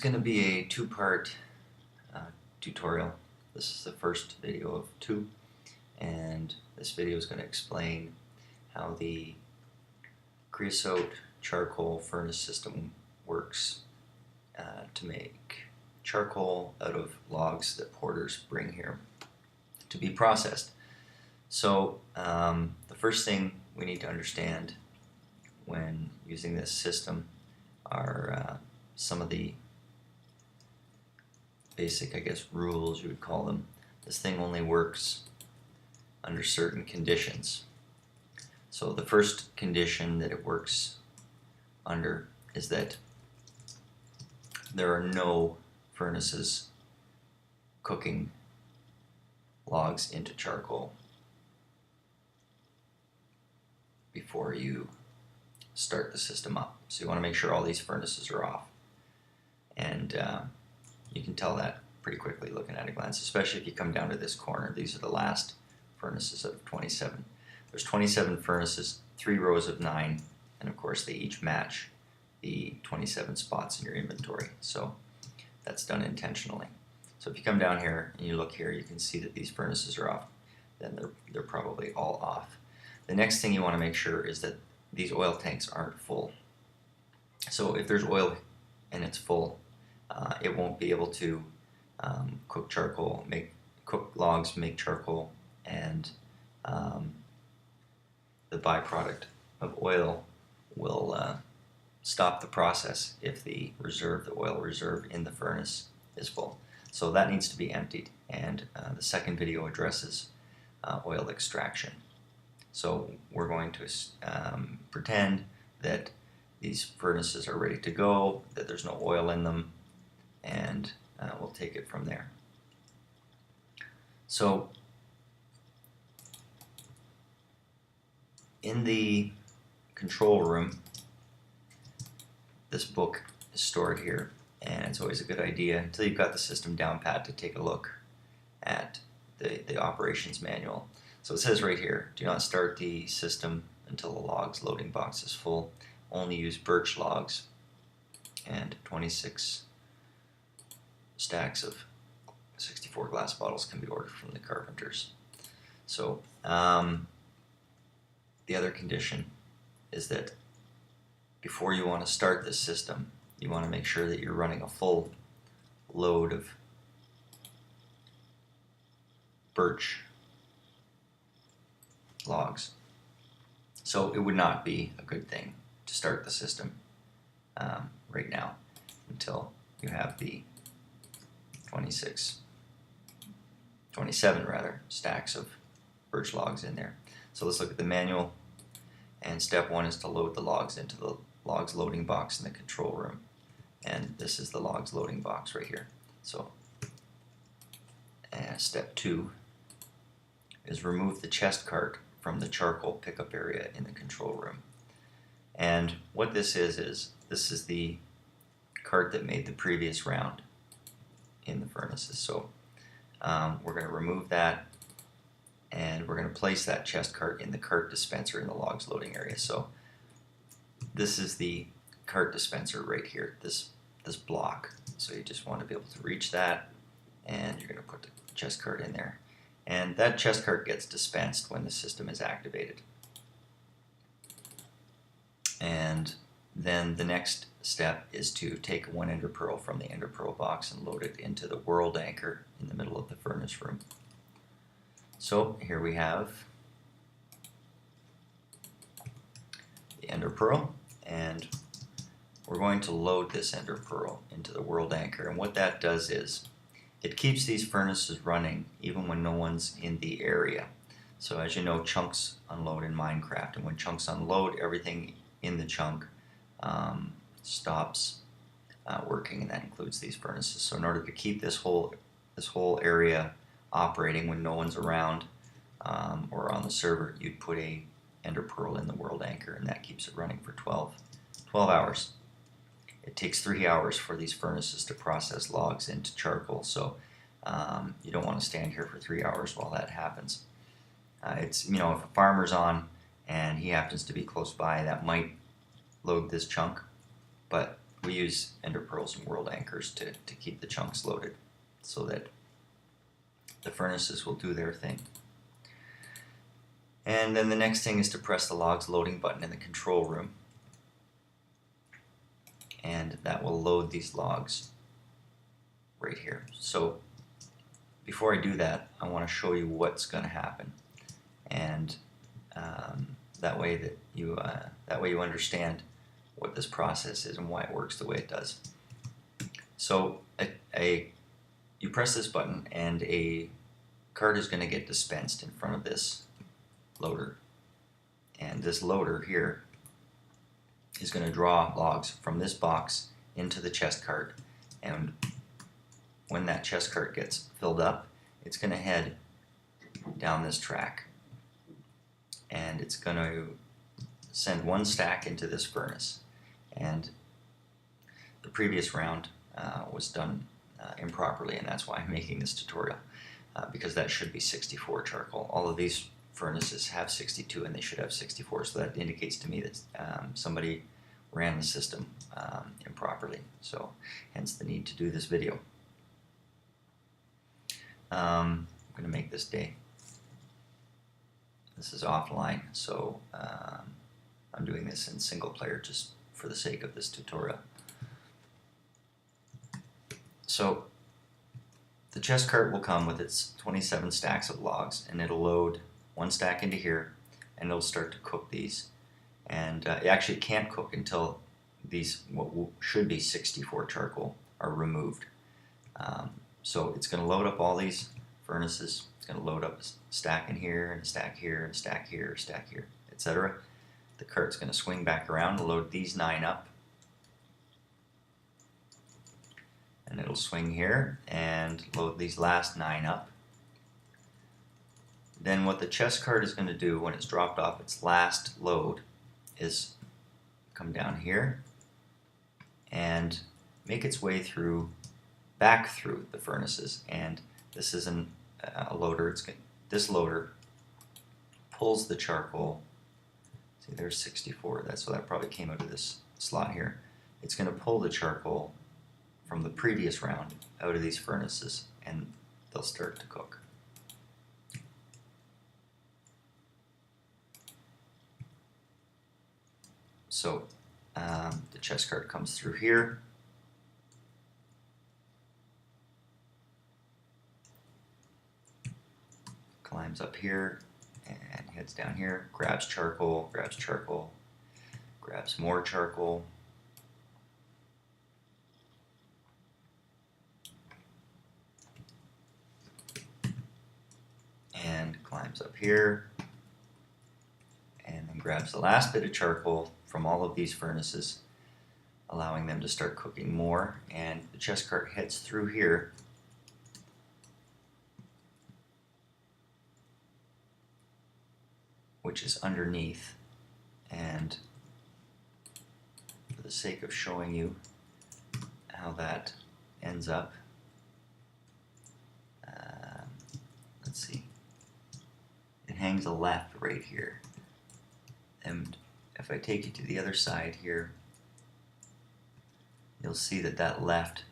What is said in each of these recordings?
going to be a two-part tutorial. This is the first video of two, and this video is going to explain how the creosote charcoal furnace system works to make charcoal out of logs that porters bring here to be processed. So the first thing we need to understand when using this system are some of the basic, I guess, rules you would call them. This thing only works under certain conditions. So the first condition that it works under is that there are no furnaces cooking logs into charcoal before you start the system up. So you want to make sure all these furnaces are off. And you can tell that pretty quickly looking at a glance, especially if you come down to this corner. These are the last furnaces of 27. There's 27 furnaces, 3 rows of 9, and of course they each match the 27 spots in your inventory. So that's done intentionally. So if you come down here and you look here, you can see that these furnaces are off. Then they're probably all off. The next thing you want to make sure is that these oil tanks aren't full. So if there's oil and it's full, it won't be able to cook charcoal, cook logs, make charcoal, and the byproduct of oil will stop the process if the oil reserve in the furnace is full. So that needs to be emptied, and the second video addresses oil extraction. So we're going to pretend that these furnaces are ready to go, that there's no oil in them, and we'll take it from there. So in the control room, this book is stored here, and it's always a good idea, until you've got the system down pat, to take a look at the operations manual. So it says right here, do not start the system until the logs loading box is full. Only use birch logs, and 26 stacks of 64 glass bottles can be ordered from the carpenters. So the other condition is that before you want to start this system, you want to make sure that you're running a full load of birch logs. So it would not be a good thing to start the system right now until you have the 27 stacks of birch logs in there. So let's look at the manual, and step 1 is to load the logs into the logs loading box in the control room, and this is the logs loading box right here. So step 2 is remove the chest cart from the charcoal pickup area in the control room. And what this is this is the cart that made the previous round in the furnaces. So we're going to remove that, and we're going to place that chest cart in the cart dispenser in the logs loading area. So this is the cart dispenser right here, this block. So you just want to be able to reach that, and you're going to put the chest cart in there. And that chest cart gets dispensed when the system is activated. And then the next step is to take 1 ender pearl from the ender pearl box and load it into the world anchor in the middle of the furnace room. So here we have the ender pearl, and we're going to load this ender pearl into the world anchor. And what that does is it keeps these furnaces running even when no one's in the area. So as you know, chunks unload in Minecraft, and when chunks unload, everything in the chunk stops working, and that includes these furnaces. So in order to keep this whole area operating when no one's around or on the server, you'd put a ender pearl in the world anchor, and that keeps it running for 12 hours. It takes 3 hours for these furnaces to process logs into charcoal, so you don't want to stand here for 3 hours while that happens. It's, if a farmer's on and he happens to be close by, that might load this chunk, but we use ender pearls and world anchors to keep the chunks loaded so that the furnaces will do their thing. And then the next thing is to press the logs loading button in the control room, and that will load these logs right here. So before I do that, I want to show you what's going to happen, and that way you understand what this process is and why it works the way it does. So you press this button and a card is going to get dispensed in front of this loader, and this loader here is going to draw logs from this box into the chest cart, and when that chest cart gets filled up, it's going to head down this track, and it's going to send one stack into this furnace. And the previous round was done improperly, and that's why I'm making this tutorial, because that should be 64 charcoal. All of these furnaces have 62 and they should have 64, so that indicates to me that somebody ran the system improperly, so hence the need to do this video. I'm going to make this day. This is offline, so I'm doing this in single player just for the sake of this tutorial. So the chest cart will come with its 27 stacks of logs, and it'll load one stack into here, and it'll start to cook these. And it actually can't cook until these, what should be 64 charcoal, are removed. So it's going to load up all these furnaces. It's going to load up a stack in here, and a stack here, and a stack here, a stack here, etc. The cart's going to swing back around to load these 9 up, and it'll swing here and load these last 9 up. Then what the chest cart is going to do when it's dropped off its last load is come down here and make its way through, back through the furnaces. And this is a loader. This loader pulls the charcoal. See, there's 64. So that probably came out of this slot here. It's going to pull the charcoal from the previous round out of these furnaces, and they'll start to cook. So the chest cart comes through here, climbs up here and heads down here, grabs charcoal, grabs more charcoal, and climbs up here, and then grabs the last bit of charcoal from all of these furnaces, allowing them to start cooking more. And the chest cart heads through here, which is underneath. And for the sake of showing you how that ends up, let's see, it hangs a left right here, and if I take you to the other side here, you'll see that that left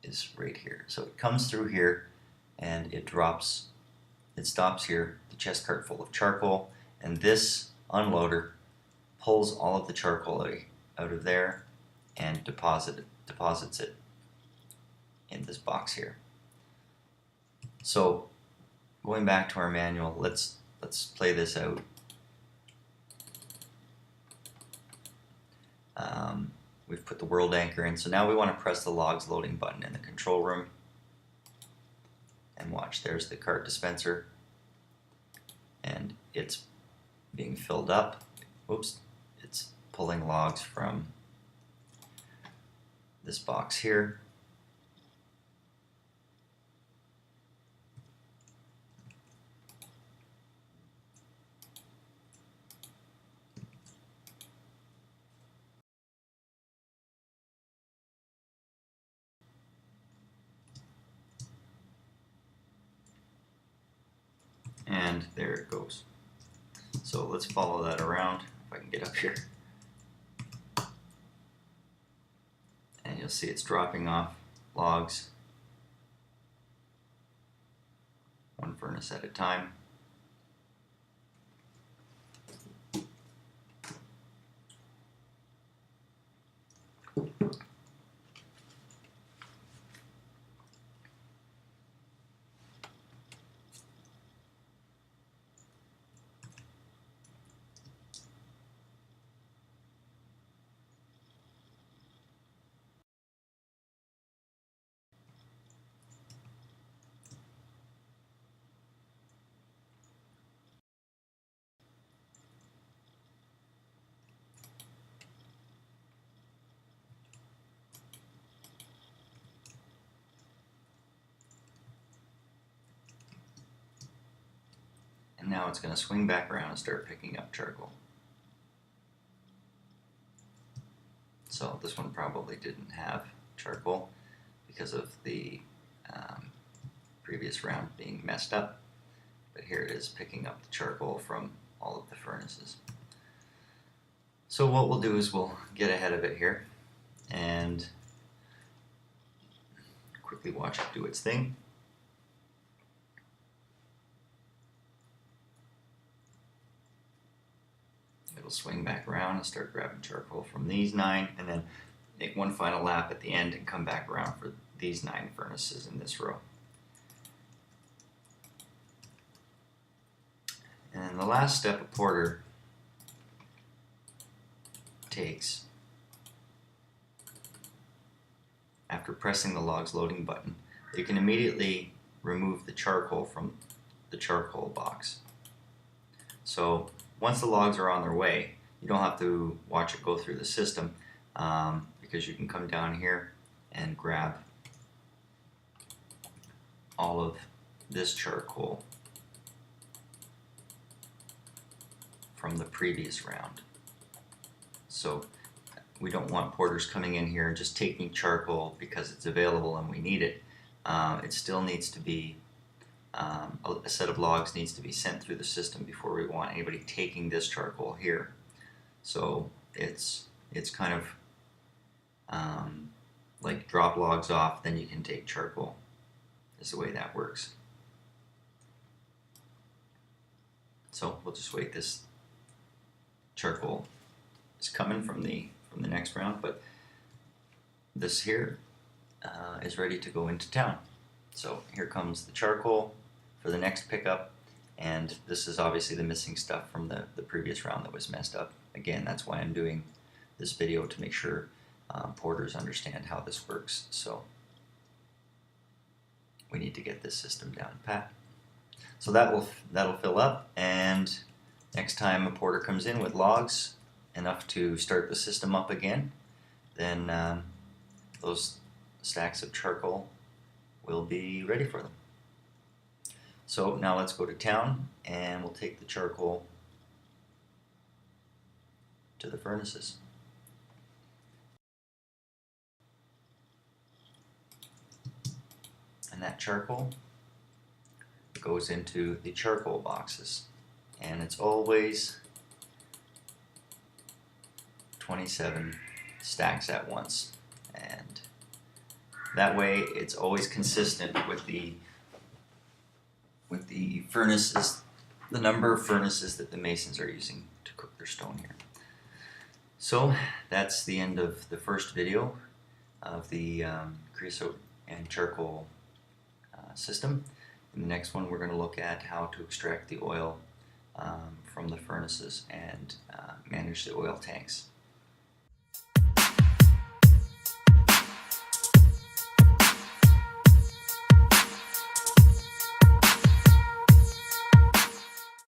is right here. So it comes through here and it drops, it stops here, the chest cart full of charcoal, and this unloader pulls all of the charcoal out of there and deposits it in this box here. So going back to our manual, let's play this out. We've put the world anchor in, so now we want to press the logs loading button in the control room, and watch, there's the cart dispenser, and it's being filled up. Oops, it's pulling logs from this box here. And there it goes. So let's follow that around, if I can get up here. see it's dropping off logs one furnace at a time. And now it's going to swing back around and start picking up charcoal. So this one probably didn't have charcoal because of the previous round being messed up. But here it is picking up the charcoal from all of the furnaces. So what we'll do is we'll get ahead of it here and quickly watch it do its thing. It'll swing back around and start grabbing charcoal from these 9, and then make one final lap at the end and come back around for these 9 furnaces in this row. And then the last step a porter takes after pressing the log's loading button, you can immediately remove the charcoal from the charcoal box. So once the logs are on their way, you don't have to watch it go through the system because you can come down here and grab all of this charcoal from the previous round. So we don't want porters coming in here and just taking charcoal because it's available and we need it. It still needs to be, a set of logs needs to be sent through the system before we want anybody taking this charcoal here. So it's kind of like drop logs off, then you can take charcoal, is the way that works. So we'll just wait. This charcoal is coming from the next round, but this here is ready to go into town. So here comes the charcoal for the next pickup, and this is obviously the missing stuff from the previous round that was messed up. Again, that's why I'm doing this video, to make sure porters understand how this works. So we need to get this system down pat. So that'll fill up, and next time a porter comes in with logs enough to start the system up again, then those stacks of charcoal will be ready for them. So now let's go to town and we'll take the charcoal to the furnaces. And that charcoal goes into the charcoal boxes, and it's always 27 stacks at once, and that way it's always consistent with the furnaces, the number of furnaces that the masons are using to cook their stone here. So that's the end of the first video of the creosote and charcoal system. In the next one, we're going to look at how to extract the oil from the furnaces and manage the oil tanks.